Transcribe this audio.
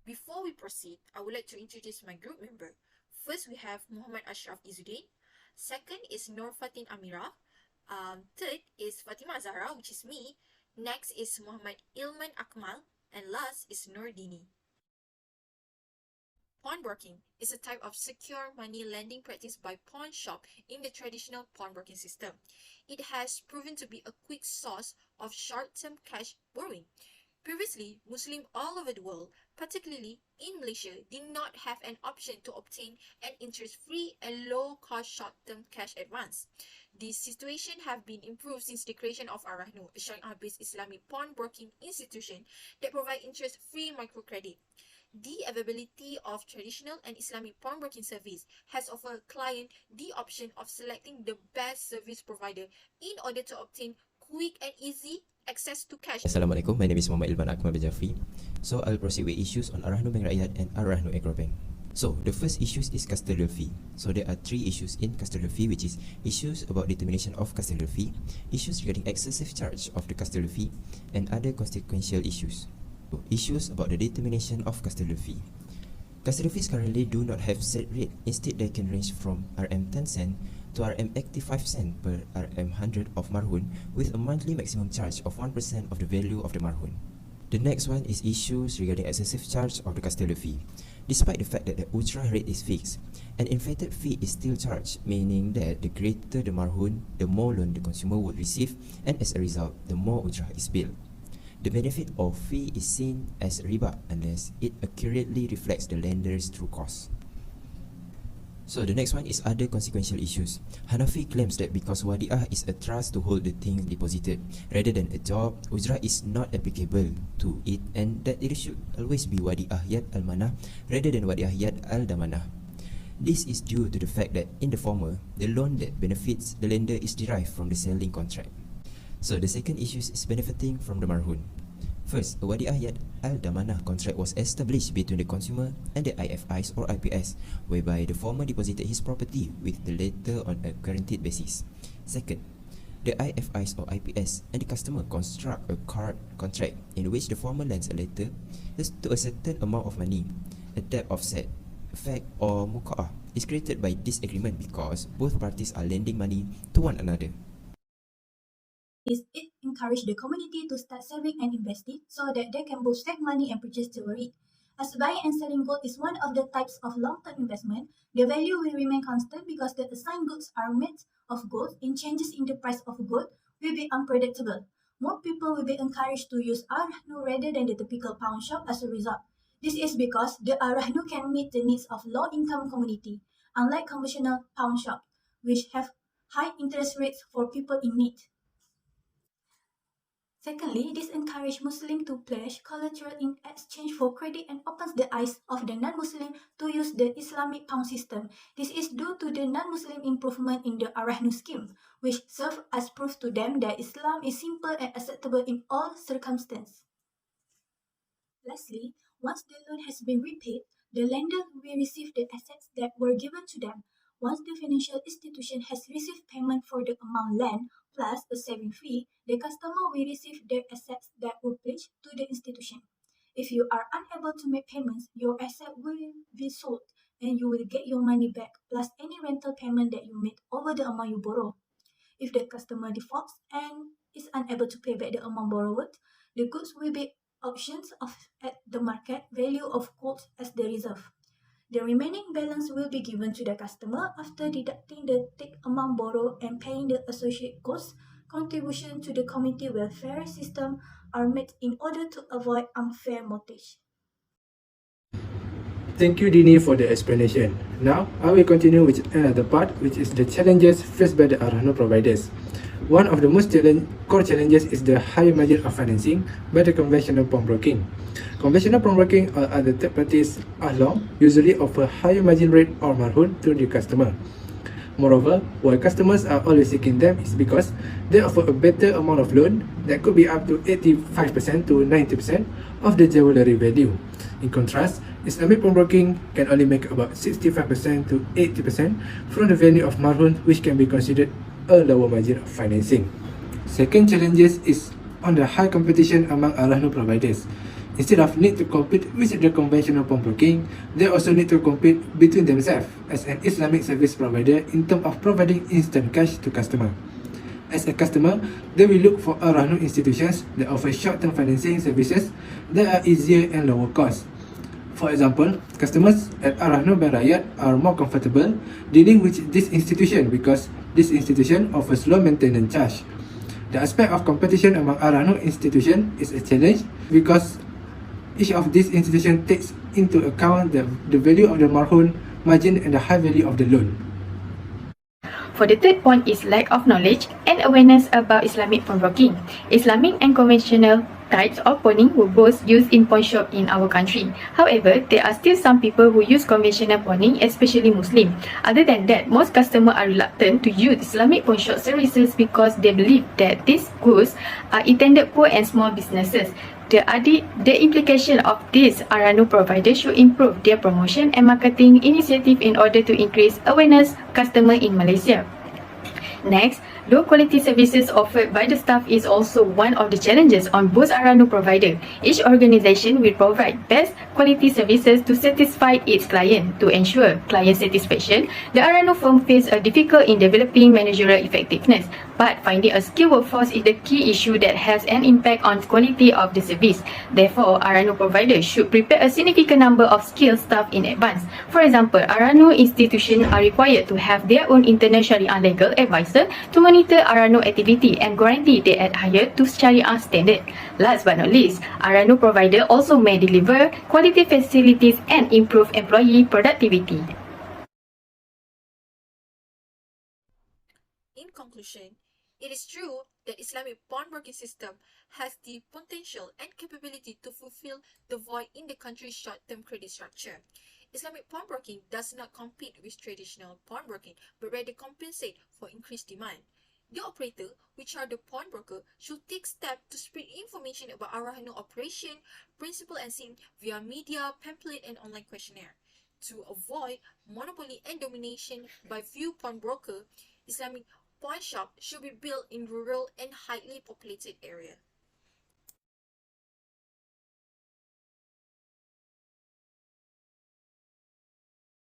Before we proceed, I would like to introduce my group member. First, we have Muhammad Ashraf IZUDDIN. Second is Nur Fatin AMIRA. Third is Fathimah Az-zahraa, which is me. Next is Muhammad ILMAN AKMAL. And last is Nur DINIE. Pawnbroking is a type of secure money lending practiced by pawn shop in the traditional pawnbroking system. It has proven to be a quick source of short-term cash borrowing. Previously, Muslims all over the world, particularly in Malaysia, did not have an option to obtain an interest-free and low-cost short-term cash advance. This situation have been improved since the creation of Ar-Rahnu, a Sharia-based Islamic pawnbroking institution that provide interest-free microcredit. The availability of traditional and Islamic pawnbroking service has offered client the option of selecting the best service provider in order to obtain quick and easy access to cash. Assalamualaikum, my name is Muhammad Ilman Akmal bin JAFFRI. So I'll proceed with issues on Ar-Rahnu Bank Rakyat and Ar-Rahnu Agro Bank. So the first issues is custodial fee. So there are three issues in custodial fee, which is issues about determination of custodial fee, issues regarding excessive charge of the custodial fee, and other consequential issues. Issues about the determination of custodial fee. Custodial fees currently do not have set rate. Instead, they can range from RM10 cent to RM85 cent per RM100 of marhun, with a monthly maximum charge of 1% of the value of the marhun. The next one is issues regarding excessive charge of the custodial fee. Despite the fact that the ujrah rate is fixed, an inflated fee is still charged, meaning that the greater the marhun, the more loan the consumer would receive, and as a result, the more ujrah is billed. The benefit of fee is seen as riba unless it accurately reflects the lender's true cost. So the next one is other consequential issues. Hanafi claims that because wadi'ah is a trust to hold the things deposited rather than a job, ujrah is not applicable to it, and that it should always be wadi'ah yad al-manah rather than wadi'ah yad al-damanah. This is due to the fact that in the former, the loan that benefits the lender is derived from the selling contract. So the second issue is benefiting from the marhun. First, a wadi'ah yad al-damanah contract was established between the consumer and the IFIs or IPS, whereby the former deposited his property with the latter on a guaranteed basis. Second, the IFIs or IPS and the customer construct a card contract in which the former lends a latter to a certain amount of money. A debt offset effect or MUKHTAR is created by this agreement because both parties are lending money to one another. It encourages the community to start saving and investing so that they can both save money and purchase jewelry. As buying and selling gold is one of the types of long-term investment, the value will remain constant because the assigned goods are made of gold and changes in the price of gold will be unpredictable. More people will be encouraged to use Ar-Rahnu rather than the typical pawn shop as a result. This is because the Ar-Rahnu can meet the needs of low-income community, unlike conventional pawn shops, which have high interest rates for people in need. Secondly, this encourages Muslims to pledge collateral in exchange for credit and opens the eyes of the non-Muslim to use the Islamic pound system. This is due to the non-Muslim improvement in the Ar-Rahnu scheme, which serves as proof to them that Islam is simple and acceptable in all circumstances. Lastly, once the loan has been repaid, the lender will receive the assets that were given to them. Once the financial institution has received payment for the amount lent plus a saving fee, the customer will receive their assets that were pledged to the institution. If you are unable to make payments, your asset will be sold and you will get your money back plus any rental payment that you made over the amount you borrow. If the customer defaults and is unable to pay back the amount borrowed, the goods will be auctioned off at the market value of gold as the reserve. The remaining balance will be given to the customer after deducting the take amount borrowed and paying the associated costs. Contribution to the community welfare system are made in order to avoid unfair mortgage. Thank you, Dinie, for the explanation. Now, I will continue with another part, which is the challenges faced by the Ar-Rahnu providers. One of the most core challenges is the high margin of financing by the conventional pawnbroking. Conventional pawnbroking or other third parties usually offer higher margin rate or marhun to the customer. Moreover, why customers are always seeking them is because they offer a better amount of loan that could be up to 85% to 90% of the jewelry value. In contrast, Islamic pawnbroking can only make about 65% to 80% from the value of marhun, which can be considered a lower margin of financing. Second challenges is on the high competition among Ar-Rahnu providers. Instead of need to compete with the conventional pawnbroking, they also need to compete between themselves as an Islamic service provider in terms of providing instant cash to customer. As a customer, they will look for Ar-Rahnu institutions that offer short-term financing services that are easier and lower cost. For example, customers at Ar-Rahnu Bank Rakyat are more comfortable dealing with this institution because this institution offers low maintenance charge. The aspect of competition among Ar-Rahnu institution is a challenge because each of these institutions takes into account the value of the marhun, margin and the high value of the loan. For the third point is lack of knowledge and awareness about Islamic pawnbroking. Islamic and conventional types of pawning were both used in pawn shop in our country. However, there are still some people who use conventional pawning, especially Muslim. Other than that, most customers are reluctant to use Islamic pawn shop services because they believe that these goods are intended for and small businesses. The implication of these Ar-Rahnu providers should improve their promotion and marketing initiative in order to increase awareness customer in Malaysia. Next, low quality services offered by the staff is also one of the challenges on both Ar-Rahnu provider. Each organisation will provide best quality services to satisfy its client. To ensure client satisfaction, the Ar-Rahnu firm faces a difficult in developing managerial effectiveness. But finding a skilled workforce is the key issue that has an impact on quality of the service. Therefore, Ar-Rahnu providers should prepare a significant number of skilled staff in advance. For example, Ar-Rahnu institutions are required to have their own internal Sharia legal advisor to monitor Ar-Rahnu activity and guarantee they adhere to Sharia standard. Last but not least, Ar-Rahnu provider also may deliver quality facilities and improve employee productivity. In conclusion, it is true that Islamic pawnbroking system has the potential and capability to fulfill the void in the country's short-term credit structure. Islamic pawnbroking does not compete with traditional pawnbroking, but rather compensate for increased demand. The operator, which are the pawnbroker, should take steps to spread information about Ar-Rahnu operation, principle and SIM via media, pamphlet and online questionnaire. To avoid monopoly and domination by few pawnbroker, Islamic pawn shop should be built in rural and highly populated area.